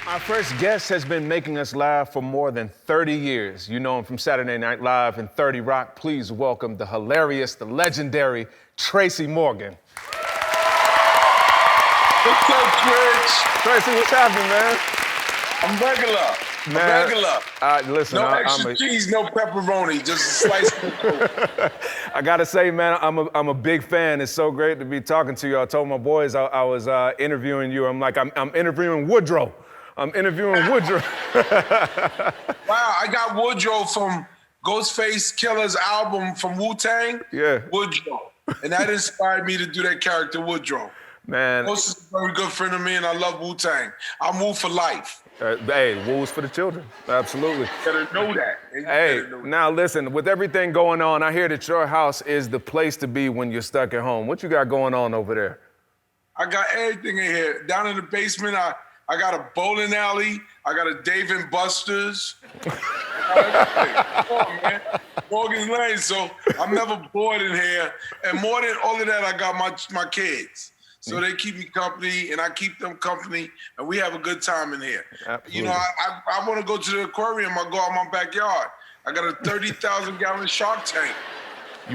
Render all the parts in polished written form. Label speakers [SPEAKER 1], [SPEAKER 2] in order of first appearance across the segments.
[SPEAKER 1] Our first guest has been making us laugh for more than 30 years. You know him from Saturday Night Live and 30 Rock. Please welcome the hilarious, the legendary Tracy Morgan.
[SPEAKER 2] What's up, Twitch?
[SPEAKER 1] Tracy, what's happening, man?
[SPEAKER 2] I'm regular.
[SPEAKER 1] Man,
[SPEAKER 2] regular.
[SPEAKER 1] Listen,
[SPEAKER 2] no extra cheese, no pepperoni, just a slice of Coke.
[SPEAKER 1] I gotta say, man, I'm a big fan. It's so great to be talking to you. I told my boys I was interviewing you. I'm like, I'm interviewing Woodrow. I'm interviewing Woodrow.
[SPEAKER 2] Wow, I got Woodrow from Ghostface Killer's album from Wu-Tang.
[SPEAKER 1] Yeah.
[SPEAKER 2] Woodrow. And that inspired me to do that character, Woodrow.
[SPEAKER 1] Man.
[SPEAKER 2] Ghost is a very good friend of me, and I love Wu-Tang. I'm Wu for life.
[SPEAKER 1] Hey, Wu's for the children. Absolutely.
[SPEAKER 2] You better know that.
[SPEAKER 1] Hey, now listen, with everything going on, I hear that your house is the place to be when you're stuck at home. What you got going on over there?
[SPEAKER 2] I got everything in here. Down in the basement, I got a bowling alley. I got a Dave and Buster's. Come on, man. Morgan Lane, so I'm never bored in here. And more than all of that, I got my kids. So they keep me company, and I keep them company, and we have a good time in here. Absolutely. You know, I want to go to the aquarium. I go out my backyard. I got a 30,000-gallon shark tank.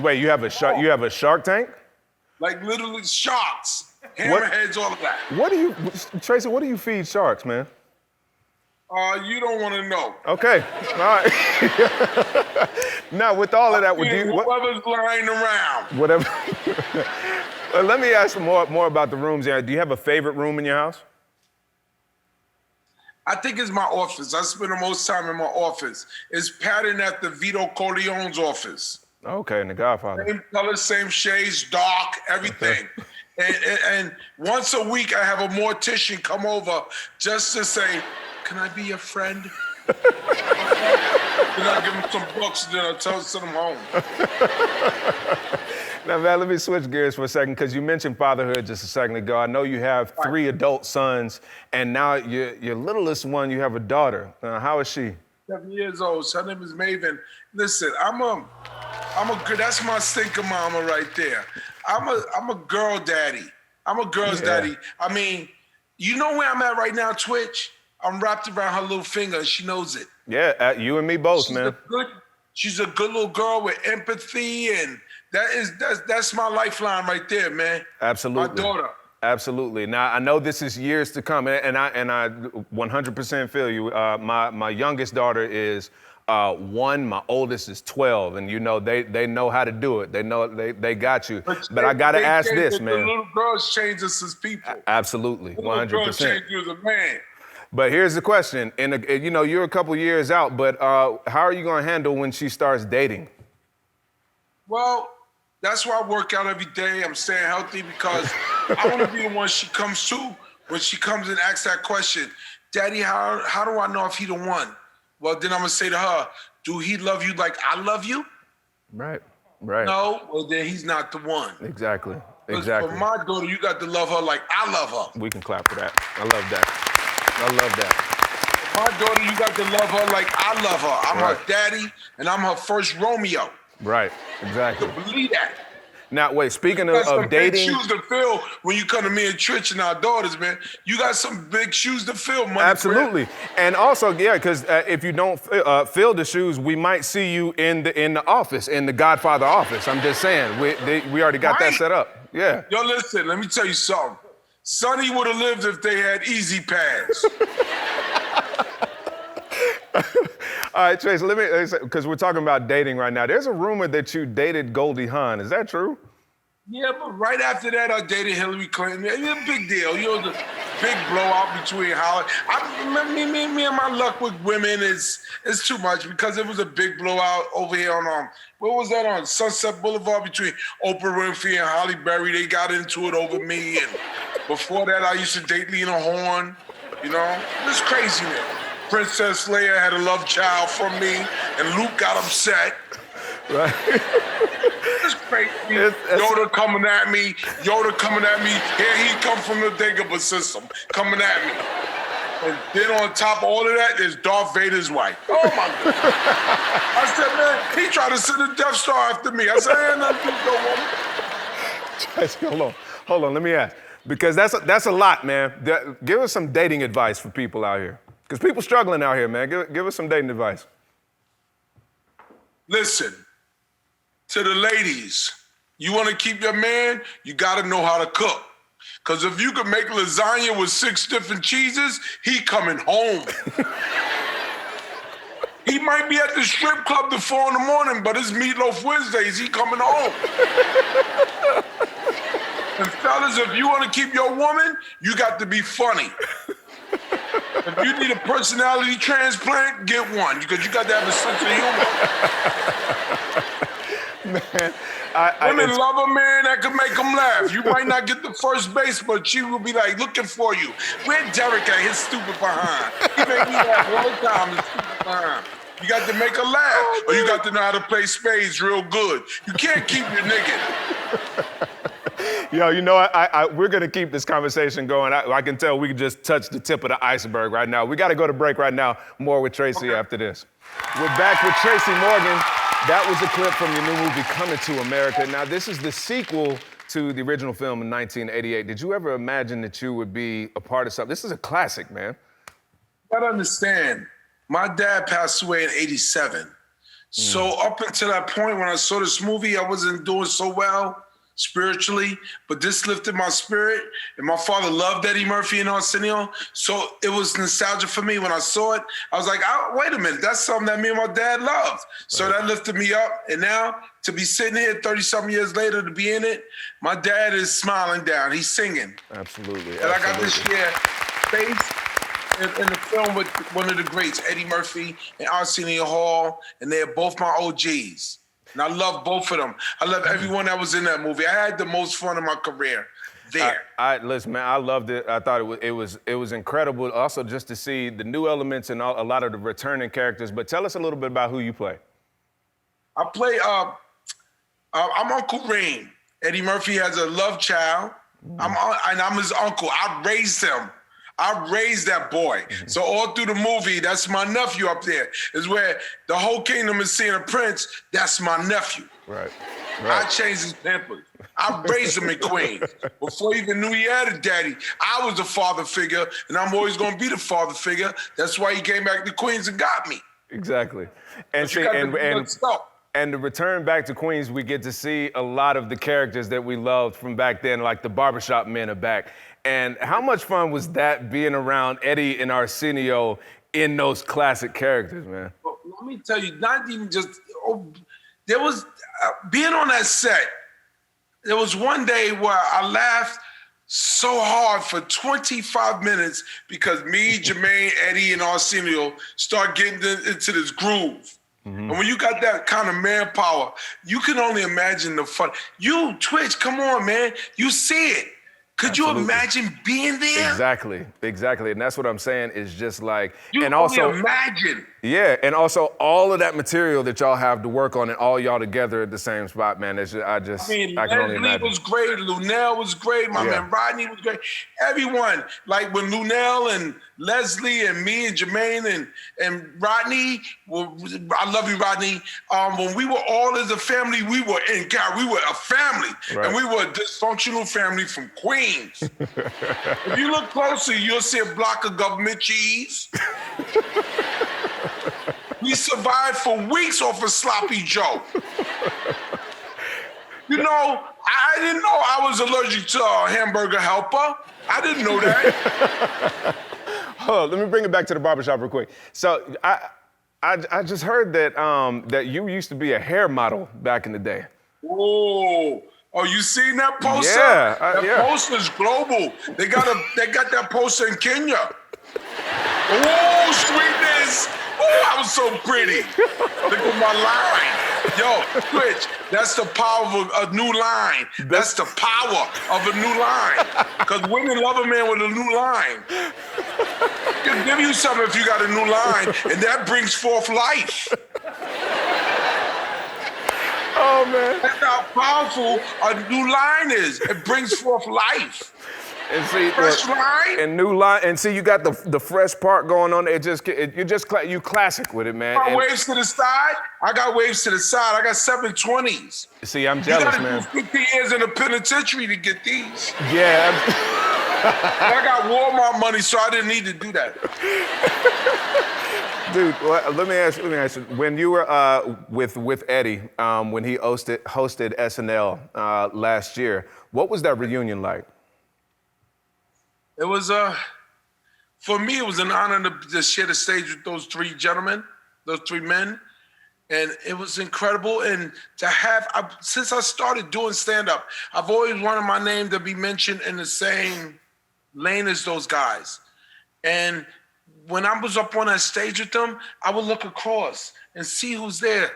[SPEAKER 1] Wait, you have a shark? You have a shark tank?
[SPEAKER 2] Like literally sharks, hammerheads, all of that.
[SPEAKER 1] Tracy? What do you feed sharks, man?
[SPEAKER 2] You don't want to know.
[SPEAKER 1] Okay, all right. Now, with all of that,
[SPEAKER 2] whoever's lying around.
[SPEAKER 1] Whatever. Let me ask more about the rooms. Do you have a favorite room in your house?
[SPEAKER 2] I think it's my office. I spend the most time in my office. It's patterned after Vito Corleone's office.
[SPEAKER 1] Okay, and The Godfather.
[SPEAKER 2] Same color, same shades, dark, everything. And once a week, I have a mortician come over just to say, "Can I be your friend?" Then I give him some books, and then I send him home.
[SPEAKER 1] Now, man, let me switch gears for a second, because you mentioned fatherhood just a second ago. I know you have 3 adult sons, and now your littlest one, you have a daughter. How is she?
[SPEAKER 2] 7 years old. Her name is Maven. Listen, I'm a good. That's my stinker mama right there. I'm a girl daddy. I'm a girl's daddy. I mean, you know where I'm at right now, Twitch? I'm wrapped around her little finger, and she knows it.
[SPEAKER 1] Yeah, you and me both, man.
[SPEAKER 2] She's a good little girl with empathy, and that's my lifeline right there, man.
[SPEAKER 1] Absolutely.
[SPEAKER 2] My daughter.
[SPEAKER 1] Absolutely. Now, I know this is years to come, and I 100% feel you. My youngest daughter is 1, my oldest is 12, and you know they know how to do it. They know they got you. But I gotta ask this, man.
[SPEAKER 2] The little girls change us as people.
[SPEAKER 1] Absolutely, 100%.
[SPEAKER 2] The little girls change you as a man.
[SPEAKER 1] But here's the question, and you know you're a couple years out, but how are you gonna handle when she starts dating?
[SPEAKER 2] Well, that's why I work out every day. I'm staying healthy because I want to be the one she comes to when she comes and asks that question. Daddy, how do I know if he the one? Well, then I'm gonna say to her, do he love you like I love you?
[SPEAKER 1] Right.
[SPEAKER 2] No, well then he's not the one.
[SPEAKER 1] Exactly.
[SPEAKER 2] For my daughter, you got to love her like I love her.
[SPEAKER 1] We can clap for that. I love that.
[SPEAKER 2] My daughter, you got to love her like I love her. I'm her daddy, and I'm her first Romeo.
[SPEAKER 1] Right, exactly.
[SPEAKER 2] You believe that?
[SPEAKER 1] Now, wait, speaking of dating...
[SPEAKER 2] big shoes to fill when you come to me and Trish and our daughters, man. You got some big shoes to fill, money.
[SPEAKER 1] Absolutely. And also, because if you don't fill the shoes, we might see you in the office, in the Godfather office. I'm just saying, we already got that set up. Yeah.
[SPEAKER 2] Yo, listen, let me tell you something. Sonny would have lived if they had easy pads.
[SPEAKER 1] All right, Trace, because we're talking about dating right now. There's a rumor that you dated Goldie Hawn. Is that true?
[SPEAKER 2] Yeah, but right after that, I dated Hillary Clinton. It was a big deal. You know, the big blowout between Holly. Me and my luck with women is too much because it was a big blowout over here on, what was that on? Sunset Boulevard between Oprah Winfrey and Halle Berry. They got into it over me. And before that, I used to date Lena Horne. You know, it was crazy, man. Princess Leia had a love child from me, and Luke got upset.
[SPEAKER 1] Right.
[SPEAKER 2] It's crazy. Yoda coming at me. Here he come from the Dagobah system, coming at me. And then on top of all of that, there's Darth Vader's wife. Oh my God. I said, man, he tried to send a Death Star after me. I said, ain't nothing to do, woman.
[SPEAKER 1] Hold on, let me ask. Because that's a lot, man. Give us some dating advice for people out here. Because people struggling out here, man. Give us some dating advice.
[SPEAKER 2] Listen, to the ladies, you want to keep your man, you got to know how to cook. Because if you could make lasagna with 6 different cheeses, he coming home. He might be at the strip club till 4 in the morning, but it's Meatloaf Wednesdays, he coming home. And fellas, if you want to keep your woman, you got to be funny. If you need a personality transplant, get one, because you got to have a sense of humor.
[SPEAKER 1] Man,
[SPEAKER 2] Women love a man that can make them laugh. You might not get the first base, but she will be like looking for you. Where Derek at? His stupid behind. He make me laugh all the time. His stupid behind. You got to make her laugh, or you got to know how to play spades real good. You can't keep your nigga.
[SPEAKER 1] Yo, you know what? We're going to keep this conversation going. I can tell we can just touch the tip of the iceberg right now. We got to go to break right now. More with Tracy after this. We're back with Tracy Morgan. That was a clip from your new movie, Coming to America. Now, this is the sequel to the original film in 1988. Did you ever imagine that you would be a part of something? This is a classic, man.
[SPEAKER 2] You gotta understand, my dad passed away in '87. So up until that point when I saw this movie, I wasn't doing so well spiritually, but this lifted my spirit. And my father loved Eddie Murphy and Arsenio. So it was nostalgia for me. When I saw it, I was like, oh, wait a minute, that's something that me and my dad loved. So that lifted me up. And now to be sitting here 30-something years later to be in it, my dad is smiling down. He's singing.
[SPEAKER 1] Absolutely.
[SPEAKER 2] And I got this face in the film with one of the greats, Eddie Murphy and Arsenio Hall, and they're both my OGs. And I love both of them. I love everyone that was in that movie. I had the most fun in my career there.
[SPEAKER 1] Listen, man, I loved it. I thought it was incredible. Also, just to see the new elements and a lot of the returning characters. But tell us a little bit about who you play.
[SPEAKER 2] I play. I'm Uncle Rain. Eddie Murphy has a love child. I'm his uncle. I raised him. I raised that boy. So all through the movie, that's my nephew up there. Is where the whole kingdom is seeing a prince. That's my nephew.
[SPEAKER 1] Right.
[SPEAKER 2] I changed his pampers. I raised him in Queens. Before he even knew he had a daddy, I was the father figure, and I'm always going to be the father figure. That's why he came back to Queens and got me.
[SPEAKER 1] Exactly. And
[SPEAKER 2] see,
[SPEAKER 1] and the return back to Queens, we get to see a lot of the characters that we loved from back then, like the barbershop men are back. And how much fun was that being around Eddie and Arsenio in those classic characters, man?
[SPEAKER 2] Well, let me tell you, not even just, there was, being on that set, there was one day where I laughed so hard for 25 minutes because me, Jermaine, Eddie, and Arsenio start getting into this groove. And when you got that kind of manpower, you can only imagine the fun. You, Twitch, come on, man. You see it. Could you imagine being there?
[SPEAKER 1] Exactly. And that's what I'm saying is just like,
[SPEAKER 2] you
[SPEAKER 1] and
[SPEAKER 2] only
[SPEAKER 1] also
[SPEAKER 2] imagine.
[SPEAKER 1] Yeah, and also all of that material that y'all have to work on and all y'all together at the same spot, man. It's just, I can only imagine.
[SPEAKER 2] Leslie was great, Lunell was great, my man Rodney was great. Everyone, like when Lunell and Leslie and me and Jermaine and Rodney, I love you, Rodney. When we were all as a family, we were a family. Right. And we were a dysfunctional family from Queens. If you look closer, you'll see a block of government cheese. We survived for weeks off of Sloppy Joe. You know, I didn't know I was allergic to a hamburger helper. I didn't know that.
[SPEAKER 1] Hold on, let me bring it back to the barbershop real quick. So I just heard that that you used to be a hair model back in the day.
[SPEAKER 2] Oh, you seen that poster?
[SPEAKER 1] Yeah,
[SPEAKER 2] that poster's global. They got that poster in Kenya. Oh, sweetness. Oh, I was so pretty. Look at my line. Yo, Twitch, that's the power of a new line. That's the power of a new line. Because women love a man with a new line. They'll give you something if you got a new line, and that brings forth life.
[SPEAKER 1] Oh, man.
[SPEAKER 2] That's how powerful a new line is. It brings forth life.
[SPEAKER 1] And see,
[SPEAKER 2] fresh line
[SPEAKER 1] and new line, and see, you got the fresh part going on. You classic with it, man.
[SPEAKER 2] I got waves to the side. I got waves to the side. I got 720s.
[SPEAKER 1] See, I'm jealous, man.
[SPEAKER 2] You got to do 50 years in the penitentiary to get these.
[SPEAKER 1] Yeah.
[SPEAKER 2] And I got Walmart money, so I didn't need to do that.
[SPEAKER 1] Dude, let me ask you. When you were with Eddie, when he hosted SNL last year, what was that reunion like?
[SPEAKER 2] It was for me, it was an honor to share the stage with those three gentlemen, those three men. And it was incredible. And to have, since I started doing stand-up, I've always wanted my name to be mentioned in the same lane as those guys. And when I was up on that stage with them, I would look across and see who's there.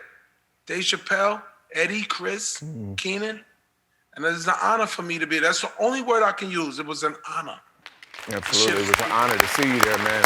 [SPEAKER 2] Dave Chappelle, Eddie, Chris, Keenan. And it's an honor for me to be there. That's the only word I can use. It was an honor.
[SPEAKER 1] Absolutely. It was an honor to see you there, man.